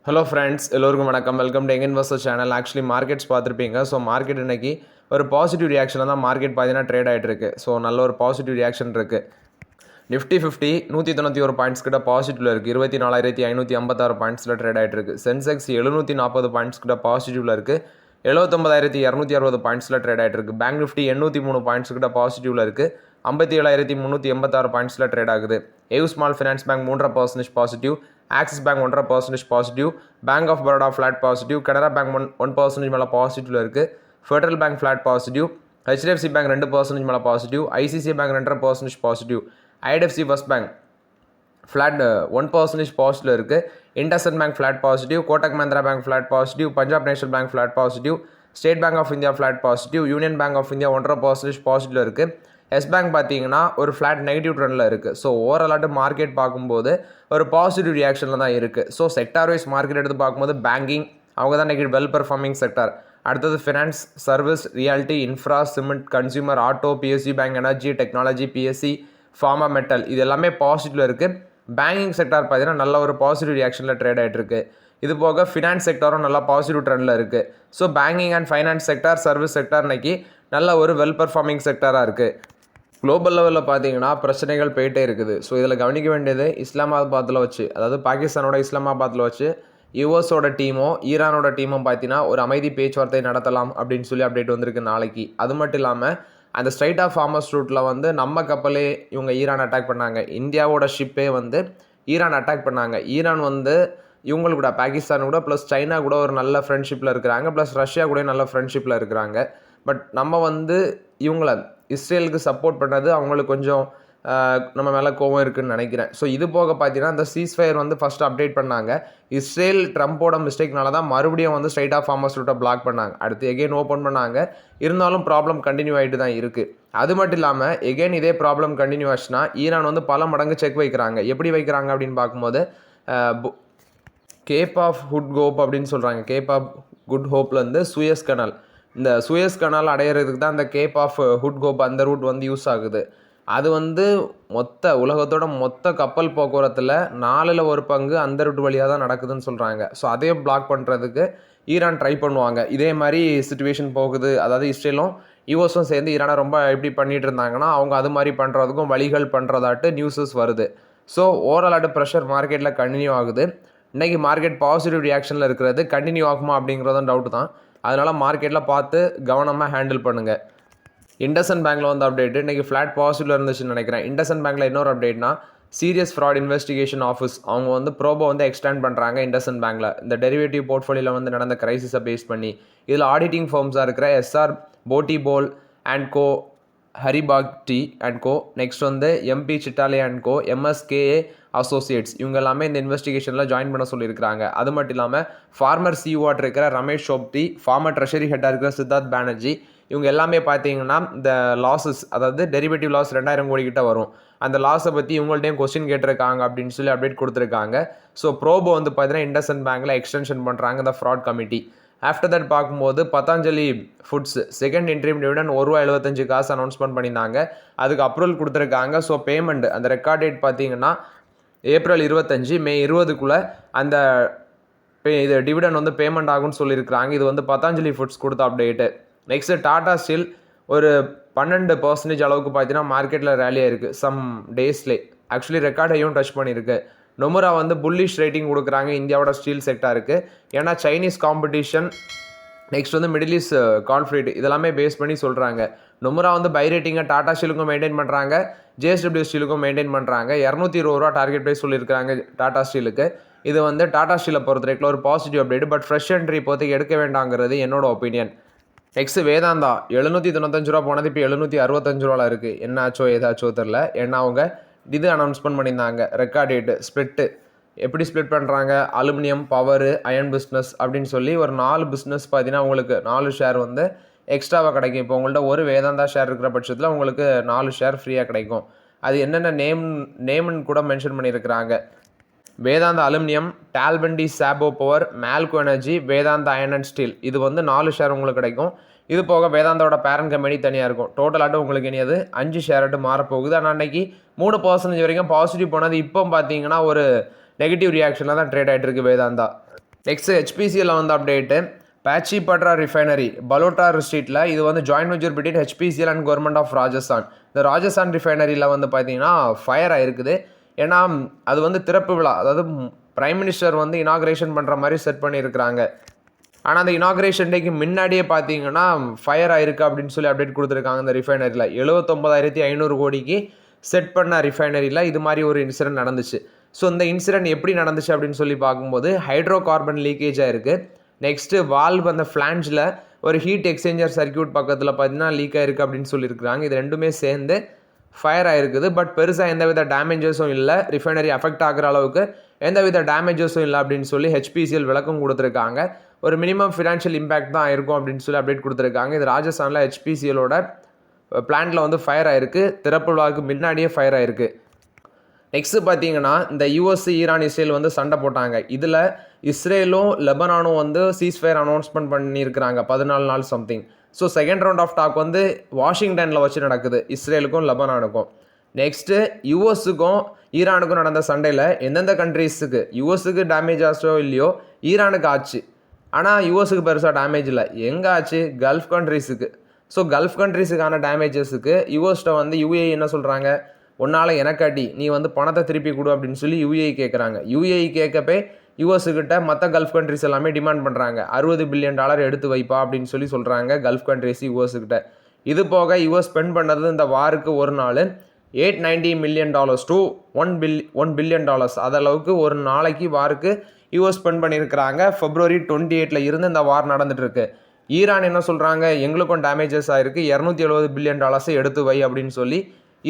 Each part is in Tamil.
ஹலோ ஃப்ரெண்ட்ஸ், எல்லோருக்கும் வணக்கம். Welcome to young investor channel. Actually markets பார்த்துருப்பீங்க. ஸோ மார்க்கெட் இன்னைக்கு ஒரு பாசிட்டிவ் ரியாக்ஷனில் தான் மார்க்கெட் பார்த்தீங்கன்னா ட்ரேட் ஆகிட்டு இருக்கு. ஸோ நல்ல ஒரு பாசிட்டிவ் ரியாக்ஷன் இருக்குது. நிஃப்டி 50 191 பாயிண்ட்ஸ் கிட்ட பாசிட்டிவ்ல இருக்குது. 24,556 பாயிண்ட்ஸில் ட்ரேட் ஆகிட்டு இருக்கு. சென்செக்ஸ் 740 பாயிண்ட்ஸ் கிட்ட பாசிட்டிவ்ல இருக்குது. 79,260 பாயிண்ட்ஸில் ட்ரேட் ஆகிட்டு இருக்கு. பேங்க் நிஃப்டி 803 பாயிண்ட்ஸ் கிட்ட பாசிட்டிவ்ல இருக்குது. 57,386 பாயிண்ட்ஸில் ட்ரேட் ஆகுது. AU small finance bank 3% positive. Axis bank 1% positive. Bank of Baroda flat positive. Canara bank 1% மேலே பாசிட்டிவ்ல இருக்குது. Federal bank flat positive. HDFC bank 2% மேலே positive. ICICI bank 2% positive. IDFC first bank flat 1% பாசிட்டிவ்ல இருக்குது. IndusInd bank flat positive. Kotak Mahindra bank flat positive. Punjab national bank flat positive. State bank of India flat positive. Union bank of India 1% பாசிட்டிவ்ல இருக்குது. எஸ் பேங்க் பார்த்தீங்கன்னா ஒரு ஃப்ளாட் நெகட்டிவ் ட்ரெண்டில் இருக்குது. ஸோ ஓவராலாட்டு மார்க்கெட் பார்க்கும்போது ஒரு பாசிட்டிவ் ரியாக்ஷனில் தான் இருக்குது. ஸோ செக்டார் வைஸ் மார்க்கெட் எடுத்து பார்க்கும்போது பேங்கிங் அவங்க தான் நெகட்டிவ் வெல் பெர்ஃபார்மிங் செக்டார். அடுத்தது finance, service, reality, infra, cement, consumer, auto, BSc bank, energy, technology, BSc, pharma, metal இது எல்லாமே பாசிட்டிவ்ல இருக்குது. பேங்கிங் செக்டார் பார்த்தீங்கன்னா நல்ல ஒரு பாசிட்டிவ் ரியாக்ஷனில் ட்ரேட் ஆகிட்டு இருக்கு. இது போக ஃபினான்ஸ் செக்டாரும் நல்லா பாசிட்டிவ் ட்ரெண்டில் இருக்குது. So banking and finance sector, service sector இன்னைக்கு நல்ல ஒரு வெல் பெர்ஃபார்மிங் செக்டாராக இருக்குது. குளோபல் லெவலில் பார்த்தீங்கன்னா பிரச்சனைகள் போயிட்டே இருக்குது. ஸோ இதில் கவனிக்க வேண்டியது இஸ்லாமாபாத்தில் வச்சு, அதாவது பாகிஸ்தானோட இஸ்லாமாபாத்தில் வச்சு யூஎஸோட டீமும் ஈரானோட டீமும் பார்த்தீங்கன்னா ஒரு அமைதி பேச்சுவார்த்தை நடத்தலாம் அப்படின்னு சொல்லி அப்டேட் வந்திருக்கு நாளைக்கு. அது மட்டும் இல்லாமல் அந்த ஸ்ட்ரைட் ஆஃப் ஹார்மஸ் ரூட்டில் வந்து நம்ம கப்பலே இவங்க ஈரான் அட்டாக் பண்ணாங்க. இந்தியாவோட ஷிப்பே வந்து ஈரான் அட்டாக் பண்ணாங்க. ஈரான் வந்து இவங்களுக்கு கூட பாகிஸ்தான் கூட ப்ளஸ் சைனா கூட ஒரு நல்ல ஃப்ரெண்ட்ஷிப்பில் இருக்கிறாங்க. ப்ளஸ் ரஷ்யா கூட நல்ல ஃப்ரெண்ட்ஷிப்பில் இருக்கிறாங்க. பட் நம்ம வந்து இவங்கள இஸ்ரேலுக்கு சப்போர்ட் பண்ணுறது அவங்களுக்கு கொஞ்சம் நம்ம மேலே கோவம் இருக்குதுன்னு நினைக்கிறேன். ஸோ இது போக பார்த்தீங்கன்னா இந்த சீஸ்ஃபயர் வந்து ஃபஸ்ட்டு அப்டேட் பண்ணாங்க. இஸ்ரேல் ட்ரம்ப்போட மிஸ்டேக்னால தான் மறுபடியும் வந்து ஸ்ட்ரைட் ஆஃப் ஹார்மஸ் ரூட்டை பிளாக் பண்ணாங்க. அடுத்து எகெயின் ஓப்பன் பண்ணாங்க. இருந்தாலும் ப்ராப்ளம் கண்டினியூ ஆகிட்டு தான் இருக்குது. அது மட்டும் இல்லாமல் எகெயின் இதே ப்ராப்ளம் கண்டினியூ ஆச்சுன்னா ஈரான் வந்து பல மடங்கு செக் வைக்கிறாங்க. எப்படி வைக்கிறாங்க அப்படின்னு பார்க்கும்போது கேப் ஆஃப் குட் ஹோப் அப்படின்னு சொல்கிறாங்க. கேப் ஆஃப் குட் ஹோப்லேருந்து சூயஸ் கனால், இந்த சூயஸ் கனால் அடையிறதுக்கு தான் அந்த கேப் ஆஃப் குட் ஹோப் அந்த ரூட் வந்து யூஸ் ஆகுது. அது வந்து உலகத்தோட மொத்த கப்பல் போக்குவரத்தில் 4/1 அந்த ரூட் வழியாக தான் நடக்குதுன்னு சொல்கிறாங்க. ஸோ அதையும் பிளாக் பண்ணுறதுக்கு ஈரான் ட்ரை பண்ணுவாங்க. இதே மாதிரி சிச்சுவேஷன் போகுது. அதாவது இஸ்ரேலும் யூஎஸும் சேர்ந்து ஈரானை ரொம்ப எப்படி பண்ணிட்டு இருந்தாங்கன்னா அவங்க அது மாதிரி பண்ணுறதுக்கும் வழிகள் பண்ணுறதாட்டு நியூஸஸ் வருது. ஸோ ஓவராலாட்டு ப்ரெஷர் மார்க்கெட்டில் கண்டினியூ ஆகுது. இன்றைக்கி மார்க்கெட் பாசிட்டிவ் ரியாக்ஷனில் இருக்கிறது. கண்டினியூ ஆகுமா அப்படிங்கிறதும் டவுட் தான். அதனால் மார்க்கெட்டில் பார்த்து கவனமாக ஹேண்டில் பண்ணுங்கள். இண்டஸ்இண்ட் பேங்க்கில் வந்து அப்டேட் இன்றைக்கி ஃப்ளாட் பாசிட்டிவ்ல இருந்துச்சுன்னு நினைக்கிறேன். இண்டஸ்இண்ட் பேங்க்கில் இன்னொரு அப்டேட்னா சீரியஸ் ஃப்ராட் இன்வெஸ்டிகேஷன் ஆஃபீஸ் அவங்க வந்து ப்ரோபோ வந்து எக்ஸ்டெண்ட் பண்ணுறாங்க இண்டஸ்இண்ட் பேங்க்கில். இந்த டெரிவேட்டிவ் போர்ட்ஃபோலியோவில் வந்து நடந்த கிரைசிஸை பேஸ் பண்ணி இதில் ஆடிட்டிங் ஃபர்ம்ஸாக இருக்கிற SR Batliboi and co, Haribhakti and co, next வந்து MP Chitale and co, MSKA associates இவங்க எல்லாமே இந்த இன்வெஸ்டிகேஷனில் ஜாயின் பண்ண சொல்லியிருக்கிறாங்க. அது மட்டும் இல்லாமல் ஃபார்மர் சிஓவாட் இருக்கிற ரமேஷ் சோப்தி, ஃபார்மர் ட்ரெஷரி ஹெட்டாக இருக்கிற சித்தார்த் பானர்ஜி இவங்க எல்லாமே பார்த்தீங்கன்னா இந்த லாஸஸ், அதாவது டெரிவேட்டிவ் லாஸ் 2000 கோடி கிட்ட வரும். அந்த லாஸை பற்றி இவங்கள்ட்டையும் கொஸ்டின் கேட்டிருக்காங்க அப்படின்னு சொல்லி அப்டேட் கொடுத்துருக்காங்க. ஸோ ப்ரோபோ வந்து பார்த்தீங்கன்னா இண்டஸ்இண்ட் பேங்க்கில் எக்ஸ்டென்ஷன் பண்ணுறாங்க இந்த ஃப்ராட் கமிட்டி. ஆஃப்டர் தட் பார்க்கும்போது Patanjali foods second interim dividend ₹1.75 announcement பண்ணியிருந்தாங்க. அதுக்கு அப்ரூவல் கொடுத்துருக்காங்க. ஸோ பேமெண்ட் அந்த ரெக்கார்ட் டேட் பார்த்தீங்கன்னா ஏப்ரல் 25, மே 20க்குள்ளே அந்த இது டிவிடெண்ட் வந்து பேமெண்ட் ஆகும்னு சொல்லியிருக்கிறாங்க. இது வந்து பதாஞ்சலி ஃபுட்ஸ் கொடுத்த அப்டேட்டு. நெக்ஸ்ட்டு டாடா ஸ்டீல் ஒரு 12% அளவுக்கு பார்த்தீங்கன்னா மார்க்கெட்டில் ரேலியாக இருக்குது சம் டேஸ்லே. ஆக்சுவலி ரெக்கார்டையும் டச் பண்ணியிருக்கு. நொமுரா வந்து புல்லிஷ் ரேட்டிங் கொடுக்குறாங்க இந்தியாவோட ஸ்டீல் செக்டாருக்கு. ஏன்னா சைனீஸ் காம்படிஷன், நெக்ஸ்ட் வந்து மிடில் ஈஸ்ட் கான்ஃப்ளிக்ட் இதெல்லாமே பேஸ் பண்ணி சொல்கிறாங்க. நொமுரா வந்து பை ரேட்டிங்கை டாடா ஸ்டீலுக்கும் மெயின்டைன் பண்ணுறாங்க, ஜேஎஸ்டபிள்யூ ஸ்டீலுக்கும் மெயின்டைன் பண்ணுறாங்க. ₹220 டார்கெட் ப்ரைஸ் சொல்லியிருக்காங்க டாடா ஸ்டீலுக்கு. இது வந்து டாடா ஸ்டீலை பொறுத்த வரைக்கும் ஒரு positive update. But fresh entry இப்போதைக்கு எடுக்க வேண்டாங்கிறது என்னோட ஒப்பீனியன். நெக்ஸ்ட் வேதாந்தா ₹795 போனது இப்போ ₹765 இருக்குது. என்ன ஆச்சோ ஏதாச்சோ தெரில. ஏன்னா அவங்க இது அனௌன்ஸ்மெண்ட் பண்ணியிருந்தாங்க ரெக்கார்ட் டேட்டு ஸ்ப்ளிட்டு. எப்படி ஸ்ப்ளிட் பண்ணுறாங்க, அலுமினியம், பவரு, அயன் பிஸ்னஸ் அப்படின்னு சொல்லி ஒரு 4 பிஸ்னஸ் பார்த்தீங்கன்னா உங்களுக்கு 4 ஷேர் வந்து எக்ஸ்ட்ராவாக கிடைக்கும். இப்போ உங்கள்கிட்ட ஒரு வேதாந்தா ஷேர் இருக்கிற பட்சத்தில் உங்களுக்கு 4 ஷேர் ஃப்ரீயாக கிடைக்கும். அது என்னென்ன நேம்னு கூட மென்ஷன் பண்ணியிருக்கிறாங்க. Vedanta aluminium, Talwandi Sabo power, Malco energy, Vedanta iron and steel இது வந்து 4 ஷேர் உங்களுக்கு கிடைக்கும். இது போக வேதாந்தாவோட பேரண்ட் கம்பெனி தனியாக இருக்கும். டோட்டலாட்டும் உங்களுக்கு இனியது 5 ஷேராட்டு மாறப்போகுது. ஆனால் அன்றைக்கி 3% வரைக்கும் பாசிட்டிவ் போனது. இப்போ பார்த்தீங்கன்னா ஒரு நெகட்டிவ் ரியாக்ஷனில் தான் ட்ரேட் ஆகிட்டு இருக்கு வேதாந்தா. நெக்ஸ்ட் ஹெச்பிசியில் வந்து அப்டேட்டு பேச்சி பட்ரா ரிஃபைனரி பலோட்டா ஸ்ட்ரீட்டில் இது வந்து joint venture between HPCL and government of Rajasthan. இந்த ராஜஸ்தான் ரிஃபைனரியில் வந்து பார்த்தீங்கன்னா ஃபயர் ஆயிருக்குது. ஏன்னா அது வந்து திறப்பு விழா, அதாவது பிரைம் மினிஸ்டர் வந்து இனாக்ரேஷன் பண்ணுற மாதிரி செட் பண்ணியிருக்கிறாங்க. ஆனால் அந்த இனாக்ரேஷன் டேக்கு முன்னாடியே பார்த்தீங்கன்னா ஃபயர் ஆயிருக்கு அப்படின்னு சொல்லி அப்டேட் கொடுத்துருக்காங்க. இந்த ரிஃபைனரியில் 79,500 கோடிக்கு செட் பண்ண ரிஃபைனரியில் இது மாதிரி ஒரு இன்சிடென்ட் நடந்துச்சு. ஸோ இந்த இன்சிடென்ட் எப்படி நடந்துச்சு அப்படின்னு சொல்லி பார்க்கும்போது ஹைட்ரோ கார்பன் லீக்கேஜ் ஆயிருக்கு. நெக்ஸ்ட்டு வால்வ் அந்த ஃப்ளான்ஜில் ஒரு ஹீட் எக்ஸ்சேஞ்சர் சர்க்கியூட் பக்கத்தில் பார்த்தீங்கன்னா லீக் ஆயிருக்கு அப்படின்னு சொல்லியிருக்கிறாங்க. இது ரெண்டுமே சேர்ந்து ஃபயர் ஆயிருக்குது. பட் பெருசாக எந்தவித டேமேஜஸும் இல்லை, ரிஃபைனரி அஃபெக்ட் ஆகிற அளவுக்கு எந்தவித டேமேஜஸும் இல்லை அப்படின்னு சொல்லி ஹெச்பிசிஎல் விளக்கம் கொடுத்துருக்காங்க. ஒரு மினிமம் ஃபினான்ஷியல் இம்பேக்ட் தான் இருக்கும் அப்படின்னு சொல்லி அப்டேட் கொடுத்துருக்காங்க. இது ராஜஸ்தானில் ஹெச்பிசிஎலோட பிளான்ட்டில் வந்து ஃபயர் ஆயிருக்கு. திறப்பு விழாவுக்கு முன்னாடியே ஃபயர் ஆயிருக்கு. நெக்ஸ்ட்டு பார்த்தீங்கன்னா இந்த யூஎஸ் ஈரான் இஸ்ரேல் வந்து சண்டை போட்டாங்க. இதில் இஸ்ரேலும் லெபனானும் வந்து சீஸ்ஃபயர் அனௌன்ஸ்மெண்ட் பண்ணியிருக்கிறாங்க 14 நாள் something. So second round of talk வந்து வாஷிங்டனில் வச்சு நடக்குது, இஸ்ரேலுக்கும் லெபனானுக்கும். நெக்ஸ்ட்டு யூஎஸுக்கும் ஈரானுக்கும் நடந்த சண்டையில் எந்தெந்த கண்ட்ரீஸுக்கு யூஎஸுக்கு டேமேஜ் ஆச்சோ இல்லையோ ஈரானுக்கு ஆச்சு. ஆனால் யூஎஸுக்கு பெருசாக டேமேஜ் இல்லை. எங்கே ஆச்சு? கல்ஃப் கண்ட்ரீஸுக்கு. ஸோ கல்ஃப் கண்ட்ரீஸுக்கான டேமேஜஸுக்கு யூஎஸ்கிட்ட வந்து யூஏஇ என்ன சொல்கிறாங்க, உன்னால் எனக்காட்டி நீ வந்து பணத்தை திருப்பி கொடு அப்படின்னு சொல்லி யூஏஇ கேட்குறாங்க. யூஏஇ கேட்கப்பே யூஎஸுக்கிட்ட மற்ற கல்ஃப் கண்ட்ரிஸ் எல்லாமே டிமாண்ட் பண்ணுறாங்க. $60 பில்லியன் எடுத்து வைப்பா அப்படின்னு சொல்லி சொல்கிறாங்க கல்ஃப் கண்ட்ரிஸ் யூஎஸுக்கிட்ட. இது போக யூஎஸ் ஸ்பெண்ட் பண்ணது இந்த வாருக்கு ஒரு நாள் $890 million to $1 billion அதளவுக்கு ஒரு நாளைக்கு வாருக்கு யூஎஸ் ஸ்பெண்ட் பண்ணியிருக்கிறாங்க. February 28 இருந்து இந்த வார் நடந்துட்டு இருக்கு. ஈரான் என்ன சொல்கிறாங்க, எங்களுக்கும் டேமேஜஸ் ஆகிருக்கு, $270 பில்லியன் எடுத்து வை அப்படின்னு சொல்லி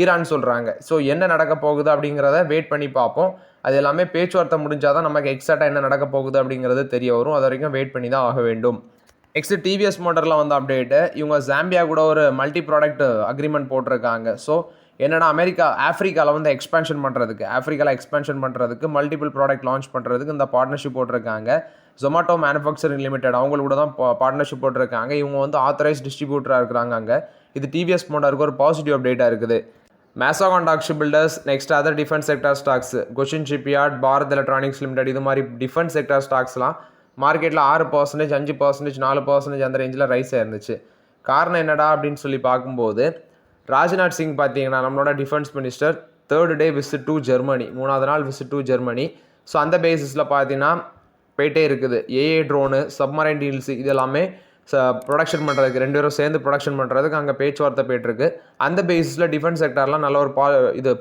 ஈரான் சொல்கிறாங்க. ஸோ என்ன நடக்க போகுது அப்படிங்கிறத வெயிட் பண்ணி பார்ப்போம். அது எல்லாமே பேச்சுவார்த்தை முடிஞ்சால் தான் நமக்கு எக்ஸாக்டாக என்ன நடக்க போகுது அப்படிங்கிறது தெரிய வரும். அது வரைக்கும் வெயிட் பண்ணி தான் ஆக வேண்டும். நெக்ஸ்ட் டிவிஎஸ் மோட்டரில் வந்து அப்டேட்டு, இவங்க ஜாம்பியா கூட ஒரு மல்டி ப்ராடக்ட் அக்ரிமெண்ட் போட்டிருக்காங்க. ஸோ என்னென்னா ஆஃப்ரிக்காவில் வந்து ஆஃப்ரிக்காவில் எக்ஸ்பேன்ஷன் பண்ணுறதுக்கு மல்டிபிள் ப்ராடக்ட் லான்ச் பண்ணுறதுக்கு இந்த பார்ட்னர்ஷிப் போட்டிருக்காங்க. ஜொமேட்டோ மேனுஃபேக்சரிங் லிமிடெட் அவங்களோட தான் பார்ட்னர்ஷிப் போட்டிருக்காங்க. இவங்க வந்து ஆத்தரைஸ் டிஸ்ட்ரிபியூட்டராக இருக்கிறாங்க அங்கே. இது டிவிஎஸ் மோட்டருக்கு ஒரு பாசிட்டிவ் அப்டேட்டாக இருக்குது. Mazagon dock ship builders, next other defence sector stocks, Cochin shipyard, Bharat electronics limited, இது மாதிரி டிஃபென்ஸ் செக்டார் ஸ்டாக்ஸ்லாம் மார்க்கெட்டில் 6%, 5%, 4% அந்த ரேஞ்சில் ரைஸ் ஆயிருந்துச்சு. காரணம் என்னடா அப்படின்னு சொல்லி பார்க்கும்போது, ராஜ்நாத் சிங் பார்த்தீங்கன்னா நம்மளோட defence minister 3rd day visit to Germany, 3வது நாள் விசிட் டு ஜெர்மனி. ஸோ அந்த பேசிஸில் பார்த்தீங்கன்னா போயிட்டே இருக்குது. ஏஏ ட்ரோனு, சப்மரைன் டீல்ஸு, இது எல்லாமே ப்ரொடக்ஷன் பண்ணுறதுக்கு 2 பேரும் சேர்ந்து ப்ரொடக்ஷன் பண்ணுறதுக்கு அங்கே பேச்சுவார்த்தை போய்ட்டுருக்கு. அந்த பேசிஸில் டிஃபென்ஸ் செக்டார்லாம் நல்ல ஒரு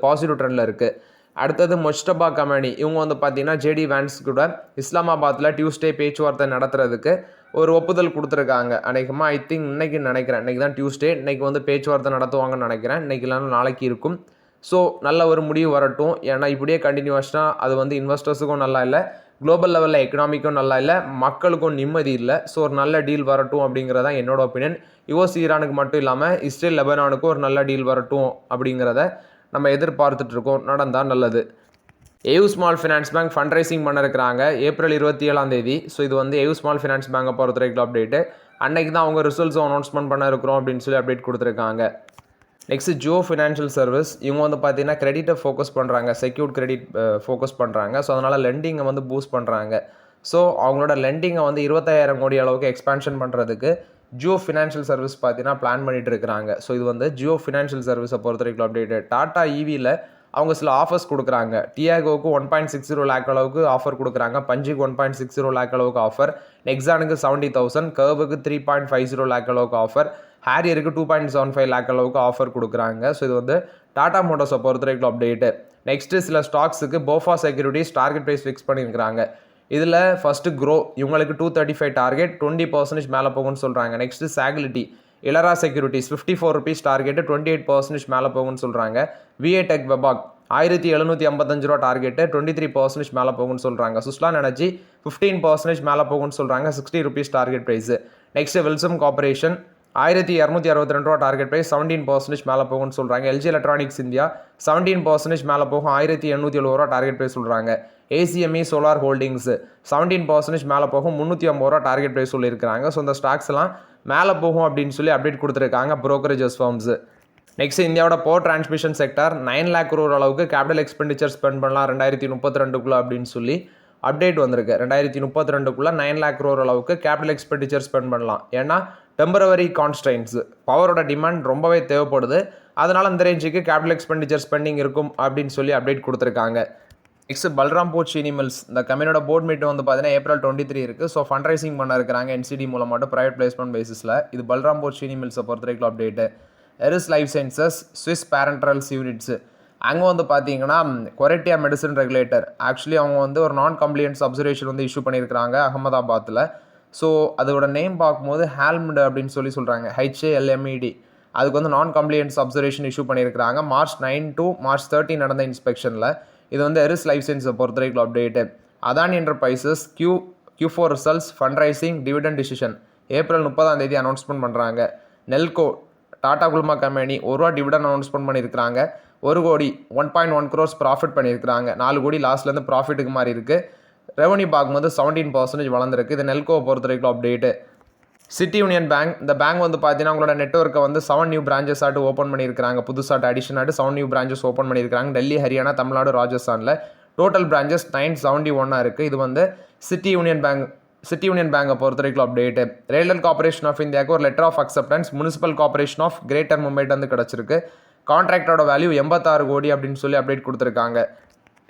பாசிட்டிவ் ட்ரெண்டில் இருக்குது. அடுத்தது முஜ்தபா கமானி, இவங்க வந்து பார்த்தீங்கன்னா ஜேடி வேன்ஸ் கூட இஸ்லாமாபாத்தில் டியூஸ்டே பேச்சுவார்த்தை நடத்துறதுக்கு ஒரு ஒப்புதல் கொடுத்துருக்காங்க. அன்றைக்குமா இன்றைக்கி நினைக்கிறேன், இன்றைக்கி தான் டியூஸ்டே, இன்றைக்கி வந்து பேச்சுவார்த்தை நடத்துவாங்கன்னு நினைக்கிறேன். இன்றைக்கி இல்லைன்னா நாளைக்கு இருக்கும். ஸோ நல்ல ஒரு முடிவு வரட்டும். ஏன்னா இப்படியே கண்டினியூஸ்னால் அது வந்து இன்வெஸ்டர்ஸுக்கும் நல்லா இல்லை, குளோபல் லெவலில் எக்கனாமிக்கும் நல்லா இல்லை, மக்களுக்கும் நிம்மதி இல்லை. ஸோ ஒரு நல்ல டீல் வரட்டும் அப்படிங்கிறதான் என்னோட ஒப்பீனியன். யூஎஸ் ஈரானுக்கு மட்டும் இல்லாமல் இஸ்ரேல் லெபனானுக்கும் ஒரு நல்ல டீல் வரட்டும் அப்படிங்கிறத நம்ம எதிர்பார்த்துட்ருக்கோம். நடந்தால் நல்லது. AU small finance bank fund raising பண்ண இருக்கிறாங்க April 27. ஸோ இது வந்து ஏயூ ஸ்மால் ஃபினான்ஸ் பேங்கை பொறுத்த வரைக்கும் அப்டேட்டு. அன்றைக்கி தான் அவங்க ரிசல்ட்ஸும் அனௌன்ஸ்மெண்ட் பண்ண இருக்கிறோம் அப்படின்னு சொல்லி அப்டேட் கொடுத்துருக்காங்க. நெக்ஸ்ட் ஜியோ ஃபினான்ஷியல் சர்வீஸ், இவங்க வந்து பார்த்தீங்கன்னா கிரெடிட்டை ஃபோக்கஸ் பண்ணுறாங்க, செக்யூர்ட் கிரெடிட் ஃபோக்கஸ் பண்ணுறாங்க. ஸோ அதனால் லெண்டிங்கை வந்து பூஸ்ட் பண்ணுறாங்க. ஸோ அவங்களோட லெண்டிங்கை வந்து 25,000 கோடி அளவுக்கு எக்ஸ்பேன்ஷன் பண்ணுறதுக்கு ஜியோ ஃபினான்ஷியல் சர்வீஸ் பார்த்தீங்கன்னா பிளான் பண்ணிட்டு இருக்கிறாங்க. ஸோ இது வந்து ஜியோ ஃபினான்ஷியல் சர்வீஸை பொறுத்த வரைக்கும் அப்டேட்டு. டாடா ஈவியில் அவங்க சில ஆஃபர்ஸ் கொடுக்குறாங்க. டியாகோவுக்கு 1.60 lakh அளவுக்கு ஆஃபர் கொடுக்குறாங்க, பஞ்சுக்கு 1.60 lakh அளவுக்கு ஆஃபர், நெக்ஸானுக்கு 70,000, கர்வுக்கு 3.50 lakh அளவுக்கு ஆஃபர், ஹேரியருக்கு 2.75 lakh அளவுக்கு ஆஃபர் கொடுக்குறாங்க. ஸோ இது வந்து டாடா மோட்டர்ஸை பொறுத்த வரைக்கும் அப்டேட்டு. நெக்ஸ்ட்டு சில ஸ்டாக்ஸுக்கு போஃபா செக்யூரிட்டிஸ் டார்கெட் ப்ரைஸ் ஃபிக்ஸ் பண்ணியிருக்கிறாங்க. இதில் ஃபஸ்ட்டு க்ரோ, இவங்களுக்கு 235 டார்கெட், 20% மேலே போகும்னு சொல்கிறாங்க. நெக்ஸ்ட்டு சாகிலிட்டி, இலரா செக்யூரிட்டிஸ் 54 rupees டார்கெட்டு, 28% மேலே போகும்னு சொல்கிறாங்க. விஏ டெக் வெபாக் 1755 ரூபா டார்கெட்டு, 23% மேலே போகும்னு சொல்கிறாங்க. சுஸ்லான் எனர்ஜி 15% மேலே போகும்னு சொல்கிறாங்க, 60 rupees டார்கெட் ப்ரைஸு. நெக்ஸ்ட்டு வில்சம் கார்பரேஷன் 1262 ரூபா டார்கெட் ப்ரைஸ், 17% மேலே போகும்னு சொல்கிறாங்க. எல்ஜி எலக்ட்ரானிக்ஸ் இந்தியா 17% மேலே போகும், 1870 ரூபா டார்கெட் ப்ரைஸ் சொல்கிறாங்க. ஏசிஎம்இ சோலார் ஹோல்டிங்ஸ் 17% மேலே போகும், 350 ரூபா டார்கெட் ப்ரைஸ் சொல்லியிருக்கிறாங்க. ஸோ இந்த ஸ்டாக்ஸ் எல்லாம் மேலே போகும் அப்படின்னு சொல்லி அப்டேட் கொடுத்துருக்காங்க ப்ரோக்கரேஜஸ் ஃபார்ம்ஸு. நெக்ஸ்ட் இந்தியாவோட power transmission sector 9 lakh crore அளவுக்கு கேபிட்டல் எக்ஸ்பெண்டிச்சர் ஸ்பெண்ட் பண்ணலாம் 2032 அப்படின்னு சொல்லி அப்டேட் வந்திருக்கு. 2032க்குள்ளே 9 lakh crore அளவுக்கு கேபிட்டல் எக்ஸ்பெண்டிச்சர் ஸ்பெண்ட் பண்ணலாம். ஏன்னா டெம்பரவரி கான்ஸ்ட்ரெயின்ஸ் பவரோட டிமாண்ட் ரொம்பவே தேவைப்படுது. அதனால் அந்த ரேஞ்சுக்கு கேபிட்டல் எக்ஸ்பெண்டிச்சர் ஸ்பெண்டிங் இருக்கும் அப்படின்னு சொல்லி அப்டேட் கொடுத்துருக்காங்க. நெக்ஸ்ட் பல்ராம்பூர் சீனி மில்ஸ் இந்த கம்பெனியோட போர்ட் மீட் வந்து பார்த்தீங்கன்னா April 23 இருக்குது. ஸோ ஃபண்ட் ரைசிங் பண்ண இருக்கிறாங்க NCD மூலமாட்டு ப்ரைவேட் பிளேஸ்மெண்ட் பேசிஸில். இது பல்ராம்பூர் சீனி மில்ஸை பொறுத்த வரைக்கும் update. எரிஸ் life sciences Swiss பேரண்ட்ரல்ஸ் units அங்கே வந்து பார்த்தீங்கன்னா கொரெட்டியா மெடிசன் ரெகுலேட்டர் ஆக்சுவலி அவங்க வந்து ஒரு நான் கம்ப்ளைண்ட்ஸ் அப்சர்வேஷன் வந்து இஷ்யூ பண்ணியிருக்கிறாங்க அகமதாபாத்தில். ஸோ அதோட நேம் பார்க்கும்போது ஹால்மெட் அப்படின்னு சொல்கிறாங்க, HALMED. அதுக்கு வந்து நான் கம்ப்ளைண்ட்ஸ் அப்சர்வேஷன் இஷ்யூ பண்ணியிருக்கிறாங்க March 9 to March 30 நடந்த இன்ஸ்பெக்ஷனில். இது வந்து எரிஸ் லைஃப் சயின்ஸை பொறுத்த வரைக்கும் update. Adani enterprises Q4 results fund raising dividend decision April 30 announcement பண்ணுறாங்க. நெல்கோ டாடா குழுமா கம்பெனி ₹1 டிவிடெண்ட் அனௌன்ஸ்மெண்ட் பண்ணியிருக்கிறாங்க. 1 கோடி 1.1 crores ப்ராஃபிட் பண்ணியிருக்கிறாங்க. 4 கோடி லாஸ்ட்லேருந்து ப்ராஃபிட்டுக்கு மாதிரி இருக்குது. ரெவன்யூ பார்க்கும்போது 17% வளர்ந்துருக்கு. இது நெல்கோவை பொறுத்த வரைக்கும் அப்டேட்டு. சிட்டி யூனியன் பேங்க் இந்த பேங்க் வந்து பார்த்தீங்கன்னா அவங்களோட நெட்ஒர்க்கை வந்து 7 நியூ பிரான்ச்சஸ் ஆட்டு ஓப்பன் பண்ணியிருக்காங்க. புதுசாட்டு அடிஷன் ஆட்டு 7 நியூ பிரான்ச்சஸ் ஓப்பன் பண்ணியிருக்காங்க. டெல்லி, ஹரியானா, தமிழ்நாடு, ராஜஸ்தானில். டோட்டல் பிரான்ச்சஸ் 971 இருக்குது. இது வந்து சிட்டி யூனியன் பேங்கை பொறுத்த வரைக்கும் அப்டேட்டு. ரெயில்வே கார்பரேஷன் ஆஃப் இந்தியாவுக்கு ஒரு letter of acceptance municipal corporation of greater மும்பைட்டு வந்து கிடச்சிருக்கு. கான்ட்ராக்டோட வேல்யூ 86 கோடி அப்படின்னு சொல்லி அப்டேட் கொடுத்துருக்காங்க.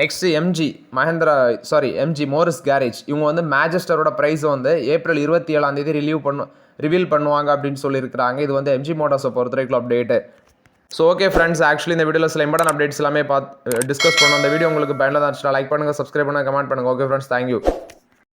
நெக்ஸ்ட் எம்ஜி மோரிஸ் கேரேஜ் இவங்க வந்து மேஜஸ்டரோட ப்ரைஸை வந்து April 27 ரிவீல் பண்ணுவாங்க அப்படின்னு சொல்லியிருக்கிறாங்க. இது வந்து எம்ஜி மோட்டார்ஸை பொறுத்த வரைக்கும் update. So okay friends, actually இந்த வீடியோவில் சில இம்பார்ட்டன்ட் அப்டேட்ஸ் எல்லாமே டிஸ்கஸ் பண்ணோம். அந்த வீடியோ உங்களுக்கு பயனுள்ளதாக இருந்துச்சுன்னா லைக் பண்ணுங்கள், சப்ஸ்கிரைப் பண்ணுங்கள், கமெண்ட் பண்ணுங்கள். Okay friends, thank you.